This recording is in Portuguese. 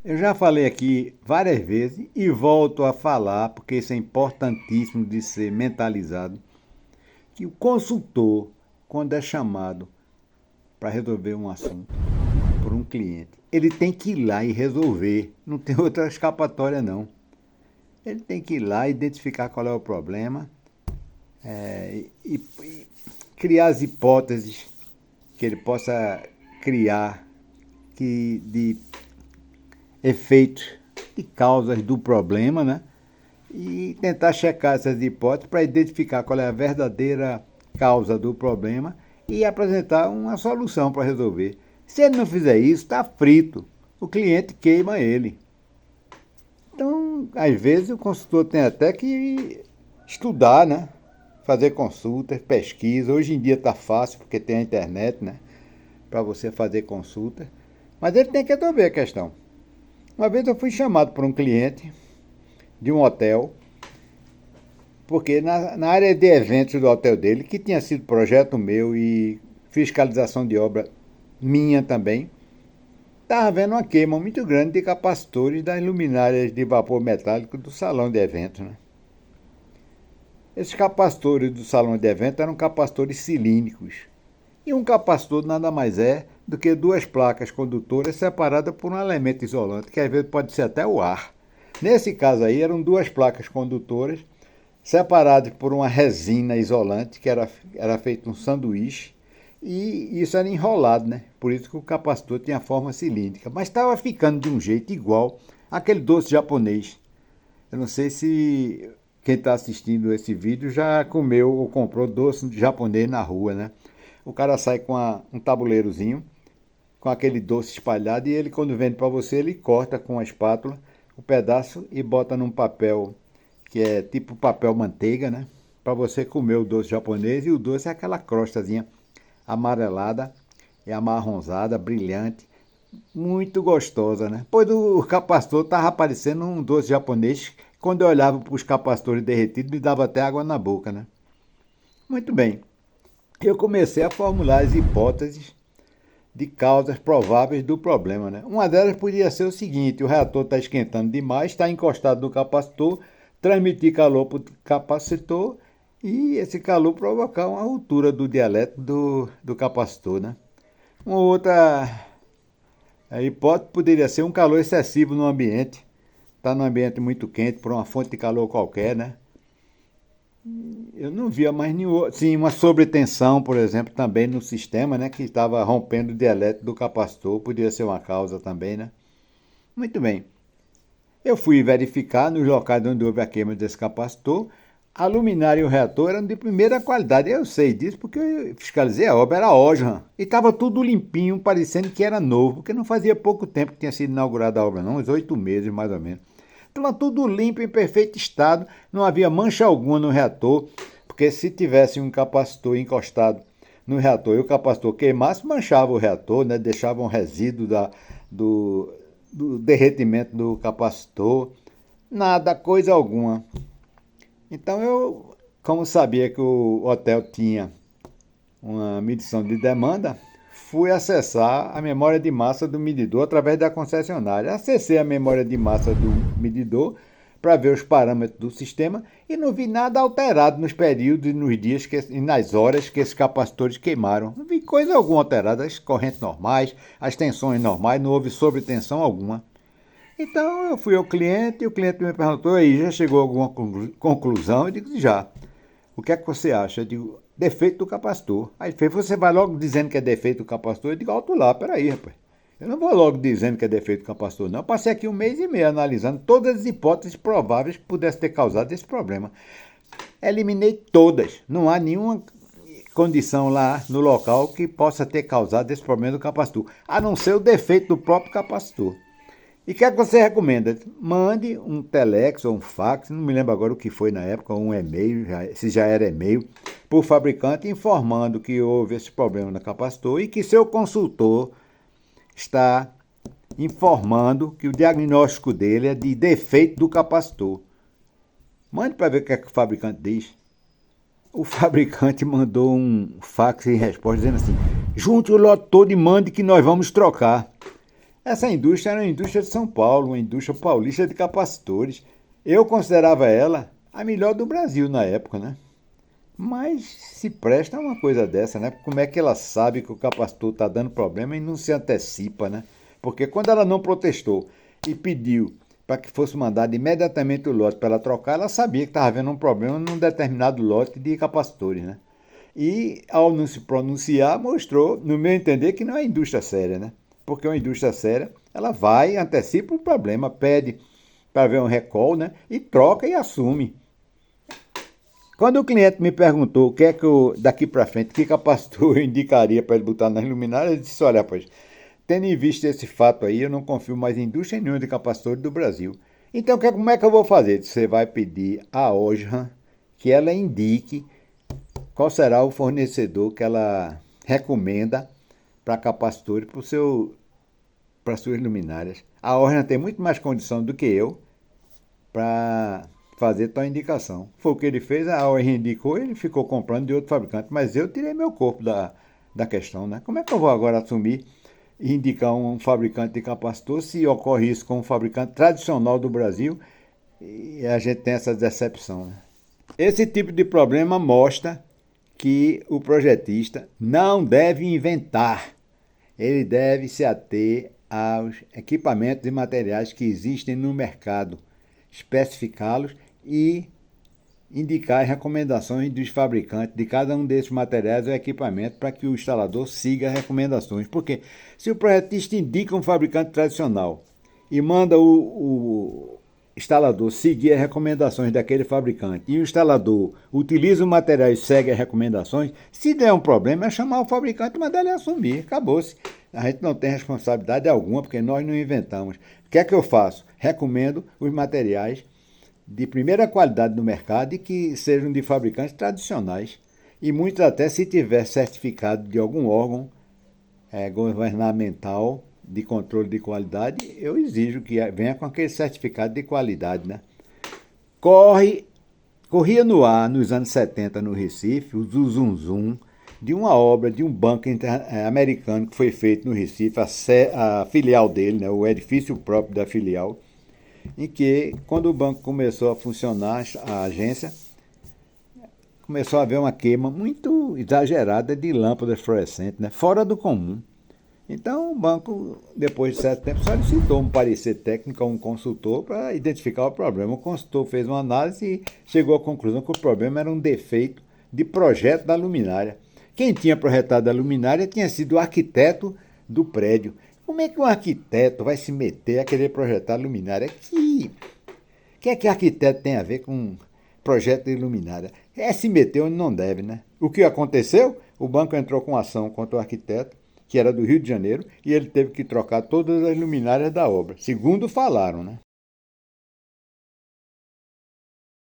Eu já falei aqui várias vezes e volto a falar, porque isso é importantíssimo de ser mentalizado, que o consultor, quando é chamado para resolver um assunto por um cliente, ele tem que ir lá e resolver. Não tem outra escapatória, não. Ele tem que ir lá, identificar qual é o problema e criar as hipóteses que ele possa criar de efeitos e causas do problema, né? E tentar checar essas hipóteses para identificar qual é a verdadeira causa do problema e apresentar uma solução para resolver. Se ele não fizer isso, está frito. O cliente queima ele. Então, às vezes, o consultor tem até que estudar, né? Fazer consultas, pesquisa. Hoje em dia está fácil, porque tem a internet, né? Para você fazer consulta. Mas ele tem que resolver a questão. Uma vez eu fui chamado por um cliente de um hotel, porque na área de eventos do hotel dele, que tinha sido projeto meu e fiscalização de obra minha também, estava havendo uma queima muito grande de capacitores das luminárias de vapor metálico do salão de eventos, né? Esses capacitores do salão de eventos eram capacitores cilíndricos. E um capacitor nada mais é do que duas placas condutoras separadas por um elemento isolante, que às vezes pode ser até o ar. Nesse caso aí, eram duas placas condutoras separadas por uma resina isolante, que era feito um sanduíche, e isso era enrolado, né? Por isso que o capacitor tinha forma cilíndrica. Mas estava ficando de um jeito igual àquele doce japonês. Eu não sei se quem está assistindo esse vídeo já comeu ou comprou doce japonês na rua, né? O cara sai com um tabuleirozinho, com aquele doce espalhado, e ele, quando vende para você, ele corta com a espátula o pedaço e bota num papel, que é tipo papel manteiga, né? Para você comer o doce japonês, e o doce é aquela crostazinha amarelada e amarronzada, brilhante, muito gostosa, né? Pois o capacitor estava parecendo um doce japonês. Quando eu olhava para os capacitores derretidos, me dava até água na boca, né? Muito bem. Eu comecei a formular as hipóteses de causas prováveis do problema, né? Uma delas podia ser o seguinte: o reator está esquentando demais, está encostado no capacitor, transmitir calor para o capacitor e esse calor provocar uma ruptura do dielétrico do capacitor, né? Uma outra hipótese poderia ser um calor excessivo no ambiente. Está num ambiente muito quente por uma fonte de calor qualquer, né? Eu não via mais nenhum. Sim, uma sobretensão, por exemplo, também no sistema, né? Que estava rompendo o dielétrico do capacitor, podia ser uma causa também, né? Muito bem. Eu fui verificar nos locais onde houve a queima desse capacitor. A luminária e o reator eram de primeira qualidade. Eu sei disso porque eu fiscalizei a obra, era Osram. E estava tudo limpinho, parecendo que era novo, porque não fazia pouco tempo que tinha sido inaugurada a obra, não, uns 8 meses mais ou menos. Estava tudo limpo, em perfeito estado, não havia mancha alguma no reator, porque se tivesse um capacitor encostado no reator e o capacitor queimasse, manchava o reator, né? Deixava um resíduo do derretimento do capacitor, nada, coisa alguma. Então eu, como sabia que o hotel tinha uma medição de demanda, fui acessar a memória de massa do medidor através da concessionária. Acessei a memória de massa do medidor para ver os parâmetros do sistema e não vi nada alterado nos períodos e nos dias e nas horas que esses capacitores queimaram. Não vi coisa alguma alterada, as correntes normais, as tensões normais, não houve sobretensão alguma. Então eu fui ao cliente e o cliente me perguntou: aí, já chegou a alguma conclusão? Eu digo: já. O que é que você acha? Eu digo: defeito do capacitor. Aí ele fez: você vai logo dizendo que é defeito do capacitor? Eu digo: alto lá, peraí, rapaz. Eu não vou logo dizendo que é defeito do capacitor, não. Eu passei aqui 1 mês e meio analisando todas as hipóteses prováveis que pudessem ter causado esse problema. Eliminei todas. Não há nenhuma condição lá no local que possa ter causado esse problema do capacitor, a não ser o defeito do próprio capacitor. E o que é que você recomenda? Mande um telex ou um fax, não me lembro agora o que foi na época, um e-mail, se já era e-mail, para o fabricante informando que houve esse problema no capacitor e que seu consultor está informando que o diagnóstico dele é de defeito do capacitor. Mande para ver o que é que o fabricante diz. O fabricante mandou um fax em resposta dizendo assim: junte o lote todo e mande que nós vamos trocar. Essa indústria era uma indústria de São Paulo, uma indústria paulista de capacitores. Eu considerava ela a melhor do Brasil na época, né? Mas se presta a uma coisa dessa, né? Como é que ela sabe que o capacitor está dando problema e não se antecipa, né? Porque quando ela não protestou e pediu para que fosse mandado imediatamente o lote para ela trocar, ela sabia que estava havendo um problema num determinado lote de capacitores, né? E, ao não se pronunciar, mostrou, no meu entender, que não é indústria séria, né? Porque uma indústria séria, ela vai, antecipa o problema, pede para ver um recall, né? E troca e assume. Quando o cliente me perguntou o que é que eu, daqui para frente, que capacitor eu indicaria para ele botar nas luminárias, eu disse, olha, pois, tendo em vista esse fato aí, eu não confio mais em indústria nenhuma de capacitores do Brasil. Então, como é que eu vou fazer? Você vai pedir à OJRAM que ela indique qual será o fornecedor que ela recomenda para capacitores para suas luminárias. A OJRAM tem muito mais condição do que eu para fazer tal indicação. Foi o que ele fez, a OR indicou, ele ficou comprando de outro fabricante, mas eu tirei meu corpo da questão, né? Como é que eu vou agora assumir e indicar um fabricante de capacitor se ocorre isso com um fabricante tradicional do Brasil e a gente tem essa decepção, né? Esse tipo de problema mostra que o projetista não deve inventar, ele deve se ater aos equipamentos e materiais que existem no mercado, especificá-los e indicar as recomendações dos fabricantes de cada um desses materiais ou equipamentos para que o instalador siga as recomendações. Porque se o projetista indica um fabricante tradicional e manda o instalador seguir as recomendações daquele fabricante e o instalador utiliza o material e segue as recomendações, se der um problema é chamar o fabricante e mandar ele assumir. Acabou-se. A gente não tem responsabilidade alguma porque nós não inventamos. O que é que eu faço? Recomendo os materiais de primeira qualidade no mercado e que sejam de fabricantes tradicionais. E muitos até se tiver certificado de algum órgão governamental de controle de qualidade, eu exijo que venha com aquele certificado de qualidade, né? Corria no ar, nos anos 70, no Recife, o zum de uma obra de um banco americano que foi feito no Recife, a filial dele, né, o edifício próprio da filial, em que, quando o banco começou a funcionar, a agência, começou a haver uma queima muito exagerada de lâmpadas fluorescentes, né, fora do comum. Então, o banco, depois de certo tempo, solicitou um parecer técnico a um consultor para identificar o problema. O consultor fez uma análise e chegou à conclusão que o problema era um defeito de projeto da luminária. Quem tinha projetado a luminária tinha sido o arquiteto do prédio. Como é que um arquiteto vai se meter a querer projetar luminária? Que é que arquiteto tem a ver com projeto de luminária? É se meter onde não deve, né? O que aconteceu? O banco entrou com ação contra o arquiteto, que era do Rio de Janeiro, e ele teve que trocar todas as luminárias da obra, segundo falaram, né?